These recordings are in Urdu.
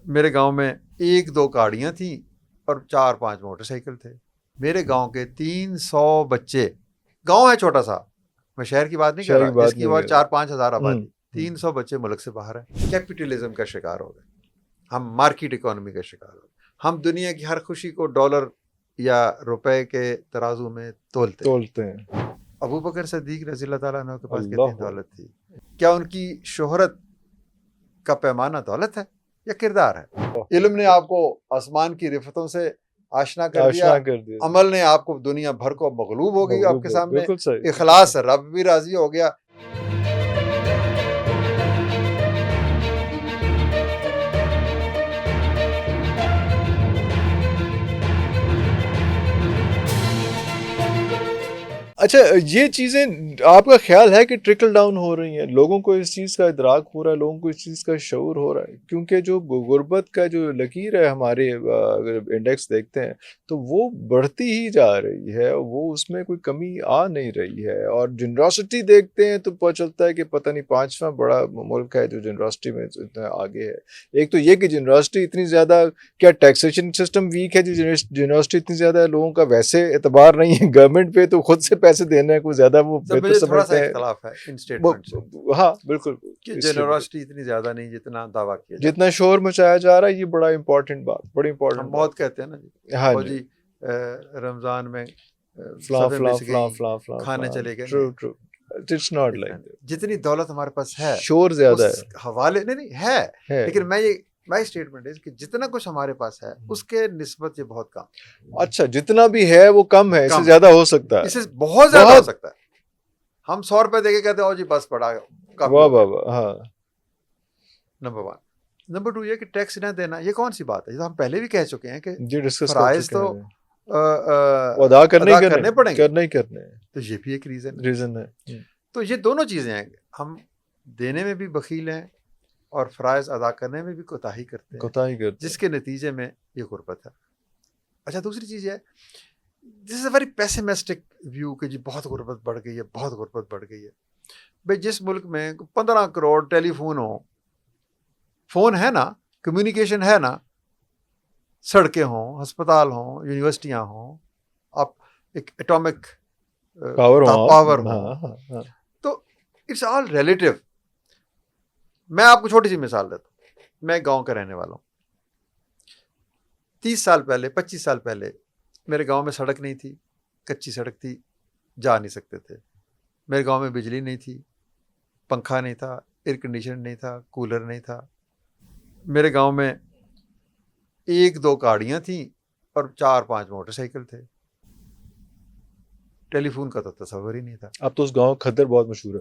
میرے گاؤں میں 1-2 گاڑیاں تھیں اور 4-5 موٹر سائیکل تھے. میرے گاؤں کے 300 بچے, گاؤں ہے چھوٹا سا, میں شہر کی بات نہیں کر رہا, جس کی وہ 4-5 ہزار آبادی, 300 بچے ملک سے باہر ہیں. کیپٹلزم کا شکار ہو گئے, ہم مارکیٹ اکانومی کا شکار ہو گئے, ہم دنیا کی ہر خوشی کو ڈالر یا روپے کے ترازو میں تولتے ہیں. ابو بکر صدیق رضی اللہ تعالیٰ عنہ کے پاس کتنی دولت تھی؟ کیا ان کی شہرت کا پیمانہ دولت ہے یا کردار ہے؟ علم نے آپ کو آسمان کی رفتوں سے آشنا کر دیا, عمل نے آپ کو دنیا بھر کو مغلوب ہو گئی آپ کے سامنے, اخلاص رب بھی راضی ہو گیا. اچھا, یہ چیزیں آپ کا خیال ہے کہ ٹرکل ڈاؤن ہو رہی ہیں, لوگوں کو اس چیز کا ادراک ہو رہا ہے, لوگوں کو اس چیز کا شعور ہو رہا ہے؟ کیونکہ جو غربت کا جو لکیر ہے ہمارے اگر انڈیکس دیکھتے ہیں تو وہ بڑھتی ہی جا رہی ہے, وہ اس میں کوئی کمی آ نہیں رہی ہے. اور جنراسٹی دیکھتے ہیں تو پتہ چلتا ہے کہ پتہ نہیں 5واں بڑا ملک ہے جو جنراسٹی میں اتنا آگے ہے. ایک تو یہ کہ جنراسٹی اتنی زیادہ, کیا ٹیکسیشن سسٹم ویک ہے جی, جنراسٹی اتنی زیادہ ہے, لوگوں کا ویسے اعتبار نہیں ہے گورنمنٹ پہ, تو خود سے پیسے دینے کو زیادہ وہ بہتر سمجھتے ہیں. اختلاف ہے ان سٹیٹمنٹ سے. ہاں بالکل, کہ جنراسٹی اتنی زیادہ نہیں جتنا دعویٰ کیا جاتا ہے, جتنا شور مچایا جا رہا ہے. یہ بڑا امپورٹنٹ بات, بڑی امپورٹنٹ. ہم بہت کہتے ہیں نا جی, ہاں جی رمضان میں فلاں فلاں فلاں فلاں فلاں کھانے چلے گئے. True true, it's not like that. جتنی دولت ہمارے پاس ہے شور زیادہ اس حوالے نہیں ہے, لیکن میں اسٹیٹمنٹ ہے کہ جتنا کچھ ہمارے پاس ہے اس کے نسبت یہ بہت کم. اچھا, جتنا بھی ہے وہ کم ہے, اس سے زیادہ ہو سکتا ہے, اس سے بہت زیادہ ہو سکتا ہے. ہم 100 روپے دے کے کہتے ہیں او جی بس پڑا, واہ واہ واہ. ہاں, نمبر 1. نمبر 2 یہ کہ ٹیکس نہ دینا, یہ کون سی بات ہے؟ یہ تو ہم پہلے بھی کہہ چکے ہیں کہ جی ڈسکس فرائض تو ادا کرنے پڑیں گے, کرنے ہی کرنے, تو یہ بھی ایک ریزن ہے. تو یہ دونوں چیزیں ہیں, ہم دینے میں بھی بخیل ہیں اور فرائض ادا کرنے میں بھی کوتاہی کرتے ہیں, جس کے نتیجے میں یہ غربت ہے. اچھا, دوسری چیز یہ ہے, دس از اے ویری پیسیمسٹک ویو کہ جی بہت غربت بڑھ گئی ہے, بہت غربت بڑھ گئی ہے. بھائی جس ملک میں 15 کروڑ ٹیلی فون ہو, فون ہے نا, کمیونیکیشن ہے نا, سڑکیں ہوں, ہسپتال ہوں, یونیورسٹیاں ہوں, آپ ایک ایٹامک پاور ہو, تو اٹس آل ریلیٹیو. میں آپ کو چھوٹی سی مثال دیتا ہوں, میں گاؤں کا رہنے والا ہوں. 30 سال پہلے 25 سال پہلے میرے گاؤں میں سڑک نہیں تھی, کچی سڑک تھی, جا نہیں سکتے تھے. میرے گاؤں میں بجلی نہیں تھی, پنکھا نہیں تھا, ایئر کنڈیشن نہیں تھا, کولر نہیں تھا. میرے گاؤں میں 1-2 گاڑیاں تھیں اور 4-5 موٹر سائیکل تھے. ٹیلی فون کا تو تصور ہی نہیں تھا. اب تو اس گاؤں کھدر بہت مشہور ہے.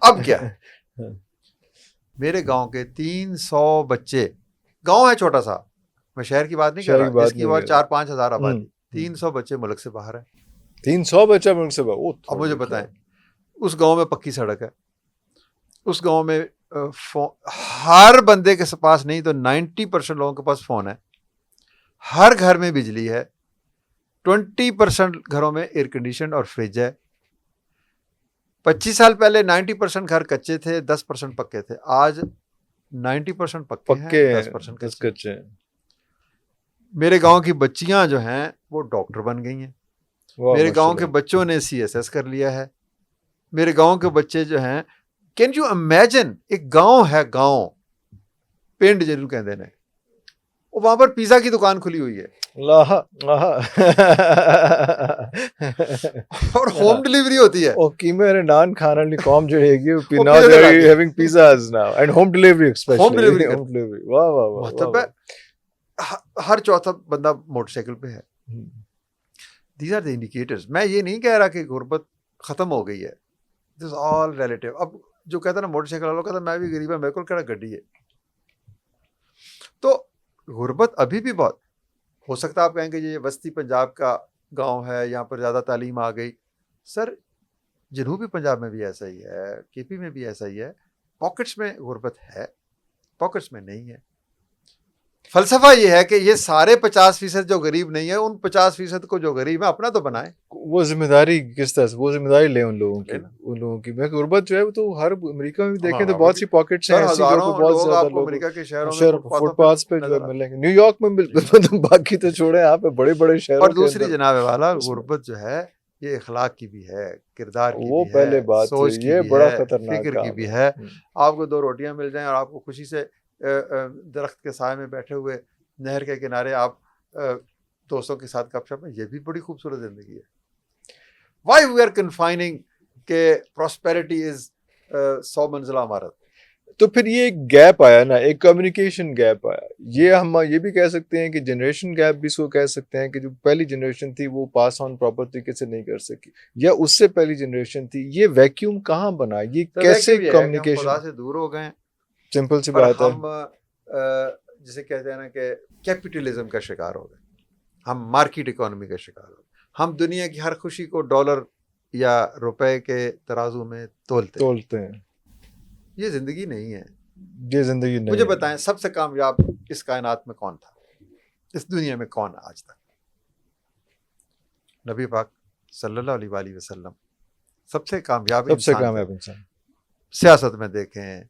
اب کیا ہے, میرے گاؤں کے 300 بچے, گاؤں ہے چھوٹا سا, میں شہر کی بات نہیں کر رہا, جس کی وہ 4-5 ہزار آبادی, 300 بچے ملک سے باہر ہیں. 300 بچہ ملک سے باہر. اب مجھے بتائیں, اس گاؤں میں پکی سڑک ہے, اس گاؤں میں ہر بندے کے پاس نہیں تو 90% لوگوں کے پاس فون ہے, ہر گھر میں بجلی ہے, 20% گھروں میں ایئر کنڈیشن اور فریج ہے. 25 سال پہلے 90% گھر کچے تھے, 10% پکے تھے. آج 90% پکے ہیں, 10% کچے ہیں. میرے گاؤں کی بچیاں جو ہیں وہ ڈاکٹر بن گئی ہیں. میرے گاؤں کے بچوں نے CSS کر لیا ہے. میرے گاؤں کے بچے جو ہیں, کین یو امیجن, ایک گاؤں ہے, گاؤں پنڈ جنوں کہتے ہیں, وہاں پر پیزا کی دکان کھلی ہوئی ہے اور ہوم ڈلیوری ہوتی ہے. اوکے, میرے نان کھانے والی قوم جو ہے گی now they are having pizzas now and home delivery especially. Home delivery واہ واہ واہ. مطلب ہر چوتھا بندہ موٹر سائیکل پہ ہے. These are the indicators. میں یہ نہیں کہہ رہا کہ غربت ختم ہو گئی ہے, دس آل ریلیٹیو. اب جو کہتا ہے نا موٹر سائیکل والا کہتا ہے میں بھی غریب ہوں, میرے کو کہڑا گڈی ہے. تو غربت ابھی بھی بہت ہو سکتا ہے. آپ کہیں گے یہ وسطی پنجاب کا گاؤں ہے, یہاں پر زیادہ تعلیم آ گئی. سر جنوبی پنجاب میں بھی ایسا ہی ہے, KP میں بھی ایسا ہی ہے. پاکٹس میں غربت ہے, پاکٹس میں نہیں ہے. فلسفہ یہ ہے کہ یہ سارے 50% جو غریب نہیں ہے، ان 50% کو جو غریب ہے اپنا تو بنائیں. وہ ذمہ داری کس طرح سے وہ ذمہ داری لیں ان لوگوں کی لینا. ان لوگوں کی. میں غربت جو ہے وہ تو ہر امریکہ میں بھی دیکھیں ہاں، تو بہت سی پاکٹس ہیں سر ایسی جہاں ہزاروں پہ بہت لوگ زیادہ آپ کو لوگ امریکہ کے شہروں میں شہر فٹ پاتھ پہ جو ہے نظر ملیں گے. نیو یارک میں باقی تو چھوڑیں آپ بڑے بڑے شہروں اور کے دوسری اندر جناب والا اس میں غربت جو ہے یہ اخلاق کی بھی ہے، کردار کی وہ بھی پہلے ہے، بات سوچ کی یہ بھی بڑا ہے، خطرناک فکر کی کام بھی ہے. ہے. آپ کو 2 روٹیاں مل جائیں اور آپ کو خوشی سے درخت کے سائے میں بیٹھے ہوئے نہر کے کنارے آپ دوستوں کے ساتھ گپ شپ میں، یہ بھی بڑی خوبصورت زندگی ہے. وائی وی آر کنفائننگ کہ پراسپیرٹی از 100 منزلہ عمارت. تو پھر یہ ایک گیپ آیا نا، ایک کمیونیکیشن گیپ آیا. یہ ہم یہ بھی کہہ سکتے ہیں کہ جنریشن گیپ بھی اس کو کہہ سکتے ہیں کہ جو پہلی جنریشن تھی وہ پاس آن پراپر طریقے سے نہیں کر سکی، یا اس سے پہلی جنریشن تھی. یہ ویکیوم کہاں بنا، یہ کیسے کمیونیکیشن؟ خدا سے دور ہو گئے، سمپل سی اور بات ہے. ہم جسے کہتے ہیں نا کہ کیپیٹلزم کا شکار ہو گئے، ہم مارکیٹ اکانومی کا شکار ہو گئے. ہم دنیا کی ہر خوشی کو ڈالر یا روپے کے ترازو میں تولتے ہیں. یہ زندگی نہیں ہے، یہ زندگی نہیں. مجھے بتائیں سب سے کامیاب اس کائنات میں کون تھا، اس دنیا میں کون ہے آج تک؟ نبی پاک صلی اللہ علیہ وآلہ وسلم سب سے کامیاب سب سے انسان کامیاب تھے. انسان. سیاست میں دیکھیں،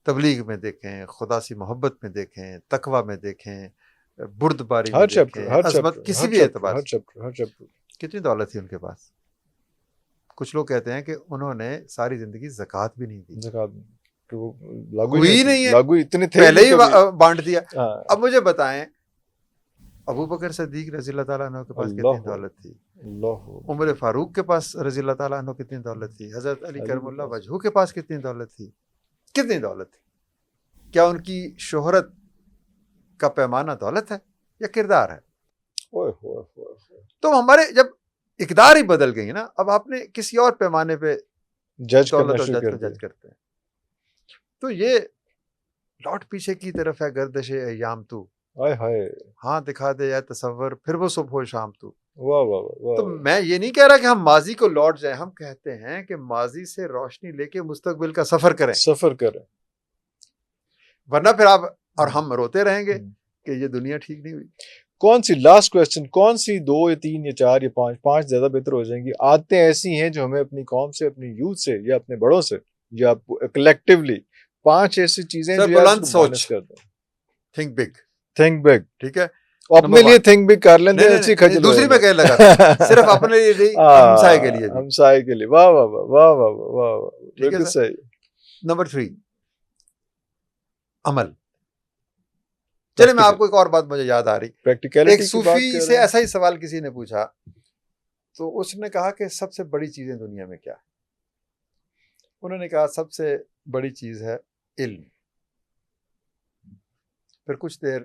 تبلیغ میں دیکھیں، خدا سی محبت میں دیکھیں، تقوی میں دیکھیں، بردباری میں ہر دیکھیں، چیپٹر ہر عظمت، چیپٹر کسی ہر بھی چیپٹر اعتبار ہر سے. چیپٹر ہر چیپٹر. کتنی دولت تھی ان کے پاس؟ کچھ لوگ کہتے ہیں کہ انہوں نے ساری زندگی زکوٰۃ بھی نہیں دی، زکات کہ وہ لاگو ہوئی ہی ہی نہیں نہیں تھی، ہے، لاگو اتنے تھے پہلے نہیں ہی کبھی. بانٹ دیا. ہاں. اب مجھے بتائیں ابو بکر صدیق رضی اللہ تعالیٰ عنہ کے پاس کتنی اللہ دولت تھی؟ اللہ عمر فاروق کے پاس رضی اللہ تعالیٰ عنہ کتنی دولت تھی؟ حضرت علی کرم اللہ وجہہ کے پاس کتنی دولت تھی؟ کتنی دولت تھی؟ کیا ان کی شہرت کا پیمانہ دولت ہے یا کردار ہے؟ اوئے ہوئے ہوئے ہوئے. تو ہمارے جب اقدار ہی بدل گئی نا، اب آپ نے کسی اور پیمانے پہ جج دولت کرنا اور شروع جج کو کر دیا. جج کرتے ہیں. تو یہ لوٹ پیچھے کی طرف ہے گردش ایام تو، ہائے ہائے. ہاں دکھا دے یا تصور پھر وہ صبح و شام تو. واہ واہ واہ. تو میں یہ نہیں کہہ رہا کہ ہم ماضی کو لوٹ جائیں، ہم کہتے ہیں کہ ماضی سے روشنی لے کے مستقبل کا سفر کریں، سفر کریں. ورنہ پھر آپ اور ہم روتے رہیں گے کہ یہ دنیا ٹھیک نہیں ہوئی. کون سی لاسٹ کوسچن، کون سی 2 یا 3 یا 4 یا 5 زیادہ بہتر ہو جائیں گی عادتیں ایسی ہیں جو ہمیں اپنی قوم سے، اپنی یوتھ سے یا اپنے بڑوں سے یا کلیکٹیولی 5 ایسی چیزیں سر جو بلند اس کو مانس سوچ، کر دیں. Think big, think big. ٹھیک ہے. اپنے لیے تھنک بگ کر لیندے نہیں اچھی نہیں کھجل دوسری میں کہنے لگا صرف اپنے لیے نہیں، ہمسائے کے لیے بھی. ہمسائے کے لیے. واہ واہ واہ واہ واہ واہ واہ. ٹھیک ہے بالکل سر. صحیح. نمبر 3 عمل. چلے میں آپ کو ایک اور بات مجھے یاد آ رہی. ایک پریکٹیکلٹی کی بات صوفی کر سے رہے ہیں. ایسا ہی سوال کسی نے پوچھا تو اس نے کہا کہ سب سے بڑی چیزیں دنیا میں کیا ہے؟ انہوں نے کہا سب سے بڑی چیز ہے علم. پھر کچھ دیر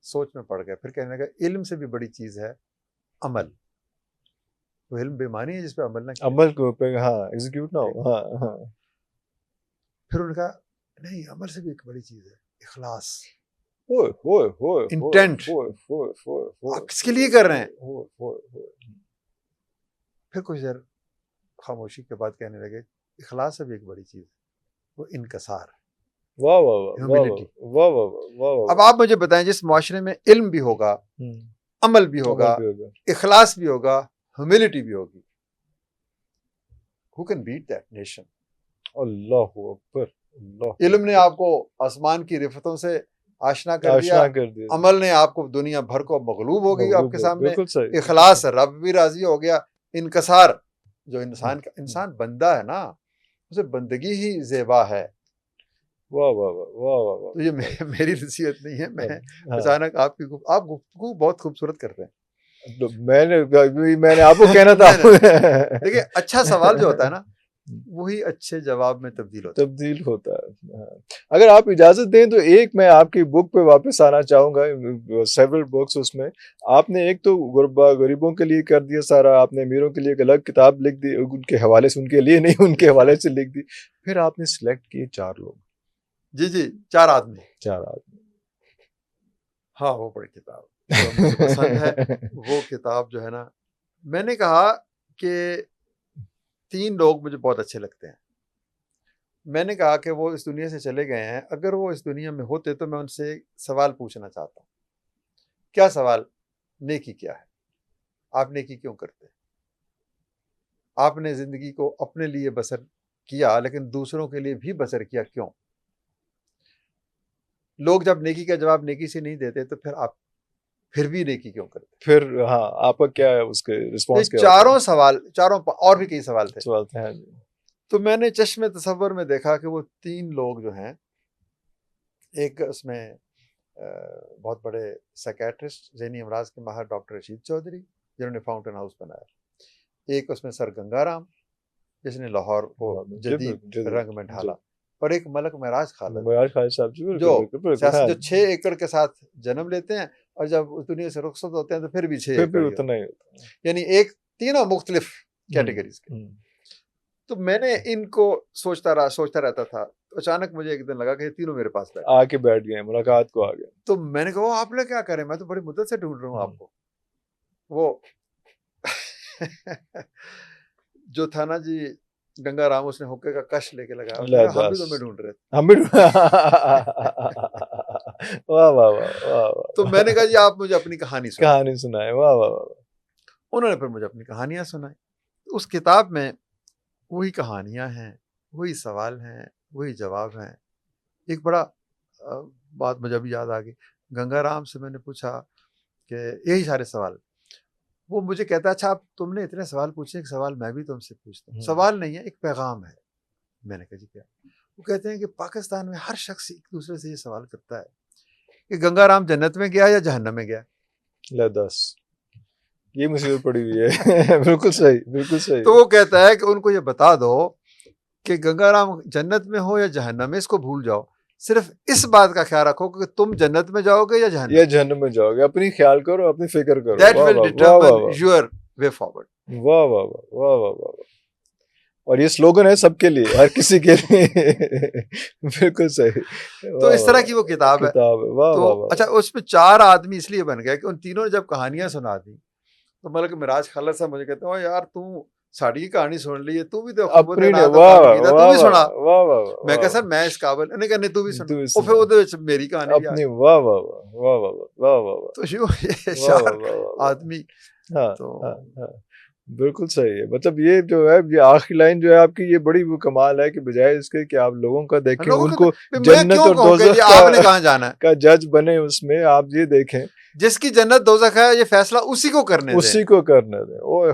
سوچ میں پڑ گئے، پھر کہنے لگا علم سے بھی بڑی چیز ہے عمل. وہ علم بے معنی ہے جس پہ عمل نہ کیا. عمل کو پہ ہاں ایگزیکیوٹ نہ ہو. ہاں ہاں. پھر انہوں نے کہا نہیں، عمل سے بھی ایک بڑی چیز ہے اخلاص، ہوئے ہوئے ہوئے انٹینٹ. آپ کس کے لیے کر رہے ہیں؟ پھر کچھ دیر خاموشی کے بعد کہنے لگے اخلاص سے بھی ایک بڑی چیز ہے وہ انکسار، واہ واہ واہ ہیوملٹی. واہ واہ واہ. اب آپ مجھے بتائیں جس معاشرے میں علم بھی ہوگا، عمل بھی ہوگا، اخلاص بھی ہوگا، ہیوملٹی بھی ہوگی، who can beat that nation؟ اللہ اکبر. علم نے آپ کو آسمان کی رفتوں سے آشنا کر دیا، عمل نے آپ کو دنیا بھر کو مغلوب ہو گئی آپ کے سامنے، اخلاص رب بھی راضی ہو گیا، انکسار جو انسان بندہ ہے نا، اسے بندگی ہی زیبا ہے. واہ واہ واہ واہ واہ. تو یہ میری نصیحت نہیں ہے، میں اچانک آپ گفتگو بہت خوبصورت کرتے ہیں. میں نے آپ کو کہنا تھا. دیکھیے اچھا سوال جو ہوتا ہے نا وہی اچھے جواب میں تبدیل ہوتا ہے. اگر آپ اجازت دیں تو ایک میں آپ کی بک پہ واپس آنا چاہوں گا. سیورل بکس اس میں آپ نے ایک تو غریبوں کے لیے کر دیا سارا، آپ نے امیروں کے لیے ایک الگ کتاب لکھ دی ان کے حوالے سے، ان کے لیے نہیں ان کے حوالے سے لکھ دی. پھر آپ نے سلیکٹ کیے 4 لوگ. جی 4 آدمی. ہاں وہ بڑی کتاب جو مجھے پسند ہے. وہ کتاب جو ہے نا، میں نے کہا کہ 3 لوگ مجھے بہت اچھے لگتے ہیں. میں نے کہا کہ وہ اس دنیا سے چلے گئے ہیں، اگر وہ اس دنیا میں ہوتے تو میں ان سے سوال پوچھنا چاہتا ہوں. کیا سوال؟ نیکی کیا ہے؟ آپ نیکی کیوں کرتے ہیں؟ آپ نے زندگی کو اپنے لیے بسر کیا لیکن دوسروں کے لیے بھی بسر کیا، کیوں؟ لوگ جب نیکی کا جواب نیکی سے نہیں دیتے تو پھر آپ پھر بھی نیکی کیوں کرتے؟ پھر ہاں آپ کا کیا ہے اس کے رسپانس یہ کیا چاروں سوال، اور بھی کئی سوال تھے. سوال تھے. ہاں جی. تو میں نے چشم تصور میں دیکھا کہ وہ 3 لوگ جو ہیں، ایک اس میں بہت بڑے سائیکیٹرسٹ ذہنی امراض کے ماہر ڈاکٹر رشید چودھری جنہوں نے فاؤنٹین ہاؤس بنایا، ایک اس میں سر گنگا رام جس نے لاہور کو جدید رنگ میں ڈھالا، اور ایک ملک معراج خالد صاحب جو 6 ایکڑ کے ساتھ جنم لیتے ہیں اور جب اس دنیا سے رخصت ہوتے ہیں تو پھر بھی 6 ایکڑ اتنا ہی ہوتا ہے. یعنی تینوں مختلف کیٹیگریز کے. تو میں نے ان کو سوچتا رہتا تھا. اچانک مجھے ایک دن لگا کہ یہ تینوں میرے پاس آ کے بیٹھ گئے، ملاقات کو آ گئے. تو میں نے کہا آپ نے کیا کریں، میں تو بڑی مدت سے ڈھونڈ رہا ہوں آپ کو. وہ جو تھا نا جی گنگا رام، اس نے حقے کا کش لے کے لگایا، ہم بھی تمہیں ڈھونڈ رہے تھے. ہم بھی واہ واہ واہ. تو میں نے کہا جی آپ مجھے اپنی کہانی سنائے. واہ واہ واہ. انہوں نے پھر مجھے اپنی کہانیاں سنائی. اس کتاب میں وہی کہانیاں ہیں، وہی سوال ہیں، وہی جواب ہیں. ایک بڑا بات مجھے ابھی یاد آ گئی. گنگا رام سے میں نے پوچھا کہ یہی سارے سوال. وہ مجھے کہتا اچھا آپ تم نے اتنے سوال پوچھے، ایک سوال میں بھی تم سے پوچھتا ہوں. سوال نہیں ہے، ایک پیغام ہے. میں نے کہا جی کیا؟ وہ کہتے ہیں کہ پاکستان میں ہر شخص ایک دوسرے سے یہ سوال کرتا ہے کہ گنگا رام جنت میں گیا یا جہنم میں گیا. یہ مصیبت پڑی ہوئی ہے. بالکل صحیح، بالکل صحیح. تو وہ کہتا ہے کہ ان کو یہ بتا دو کہ گنگا رام جنت میں ہو یا جہنم میں، اس کو بھول جاؤ. صرف اس بات کا خیال رکھو کہ تم جنت میں جاؤ گے یا جہنم میں جاؤ گے. اپنی خیال کرو، اپنی فکر کرو. That will determine your way forward. واہ واہ واہ واہ واہ. اور یہ سلوگن ہے سب کے لیے، ہر کسی کے لیے. بالکل صحیح. تو اس طرح کی وہ کتاب ہے. تو اچھا اس میں 4 آدمی اس لیے بن گئے کہ ان تینوں نے جب کہانیاں سنا دی تو ملک معراج خالد صاحب مجھے کہتے ہیں یار تو ساڑی کی کہانی سن لی ہے، تو بھی تو اپنی تو بھی سنا. میں کہا سر میں اس قابل نہیں کہنے تو بھی سنا، اور پھر وہ میری کہانی اپنی. واہ واہ واہ واہ واہ واہ. تو یہ 4 آدمی. بالکل صحیح ہے. مطلب یہ جو ہے، یہ آخری لائن جو ہے آپ کی، یہ بڑی وہ کمال ہے کہ بجائے اس کے کہ آپ لوگوں کا دیکھیں، ان کو جنت اور دوزخ آپ نے کہاں جانا ہے کا جج بنے، اس میں آپ یہ دیکھیں جس کی جنت دوزخ ہے یہ فیصلہ اسی کو کرنے دیں، اسی کو کرنے دیں. اوہ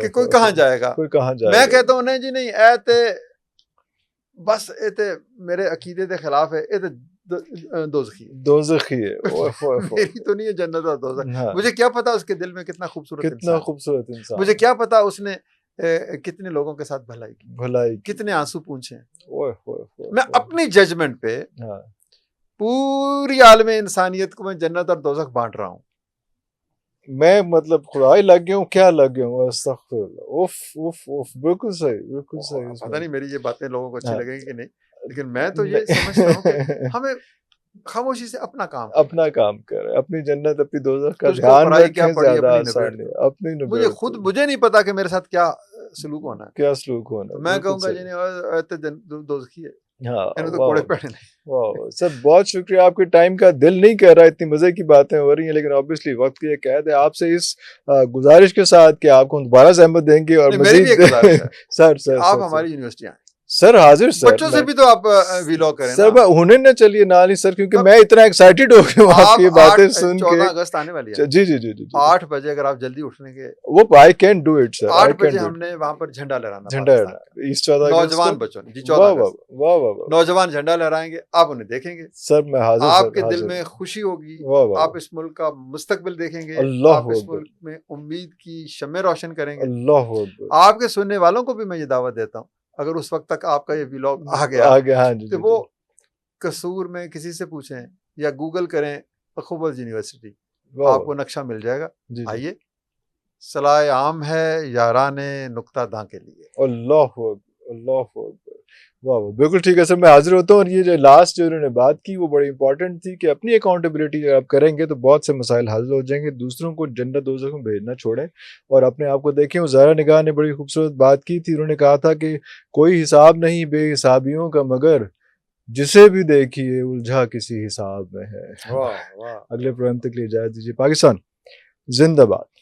کہ کوئی کہاں جائے گا، کوئی کہاں جائے گا. میں کہتا ہوں نہیں جی نہیں، اے تے بس اے تے میرے عقیدے کے خلاف ہے، اے تے دوزخی ہے. میری تو نہیں ہے جنت اور دوزخ. مجھے کیا پتا اس کے دل میں کتنا خوبصورت انسان، مجھے کیا پتا اس نے کتنے لوگوں کے ساتھ بھلائی کتنے آنسو پونچھے. میں اپنی ججمنٹ پہ پوری عالم انسانیت کو میں جنت اور دوزخ بانٹ رہا ہوں. میں مطلب خدا ہی لگ گیا ہوں، کیا لگ گیا ہوں. استغفر اللہ. اوف اوف اوف. بالکل صحیح، بالکل صحیح. پتہ نہیں میری یہ باتیں لوگوں کو اچھی لگیں گی کہ نہیں، لیکن میں تو یہ سمجھتا ہوں کہ ہمیں خاموشی سے اپنا کام کریں، اپنی جنت اپنی دوزخ کا دھیان رکھیں. زیادہ آسان ہے اپنی. مجھے نہیں پتا کہ میرے ساتھ کیا سلوک ہونا ہے، کیا سلوک ہونا ہے. میں کہوں گا جی دوزخی ہے. سر بہت شکریہ. آپ کے ٹائم کا دل نہیں کر رہا، اتنی مزے کی باتیں ہو رہی ہیں، لیکن آبویسلی وقت کی قید ہے. آپ سے اس گزارش کے ساتھ کہ آپ کو دوبارہ زحمت دیں گے، اور مزید سر آپ ہماری یونیورسٹی آئیں سر. حاضر سر. بچوں سے بھی تو آپ ویلاگ کریں سر. ہونے نہ چلیے نال ہی سر، کیونکہ میں اتنا ایکسائٹیڈ ہو گیا ہوں آپ کی باتیں سن کے. 14 اگست آنے والی ہے. جی جی جی جی. 8 بجے اگر آپ جلدی اٹھنے کے، وہ I can do it sir. 8 بجے ہم نے وہاں پر جھنڈا لہرانا. نوجوان بچوں نے جی 14 نوجوان جھنڈا لہرائیں گے، آپ انہیں دیکھیں گے سر. میں حاضر. آپ کے دل میں خوشی ہوگی، آپ اس ملک کا مستقبل دیکھیں گے، آپ اس ملک میں امید کی شمع روشن کریں گے. اللہ. آپ کے سننے والوں کو بھی میں یہ دعوت دیتا ہوں، اگر اس وقت تک آپ کا یہ ویلاگ آ گیا تو وہ قصور میں کسی سے پوچھیں یا گوگل کریں اخوبز یونیورسٹی، آپ کو نقشہ مل جائے گا. آئیے، صلاح عام ہے یاران نقطہ داں کے لیے. اللہ اللہ. واہ بالکل ٹھیک ہے سر. میں حاضر ہوتا ہوں. اور یہ جو لاسٹ جو انہوں نے بات کی وہ بڑی امپورٹنٹ تھی کہ اپنی اکاؤنٹیبلٹی جب آپ کریں گے تو بہت سے مسائل حل ہو جائیں گے. دوسروں کو جنت دوزخ میں بھیجنا چھوڑیں اور اپنے آپ کو دیکھیں. وہ زہرا نگاہ نے بڑی خوبصورت بات کی تھی. انہوں نے کہا تھا کہ کوئی حساب نہیں بے حسابیوں کا، مگر جسے بھی دیکھیے الجھا کسی حساب میں ہے. واہ واہ. اگلے پروگرام تک لیے اجازت دیجیے. پاکستان زندہ باد.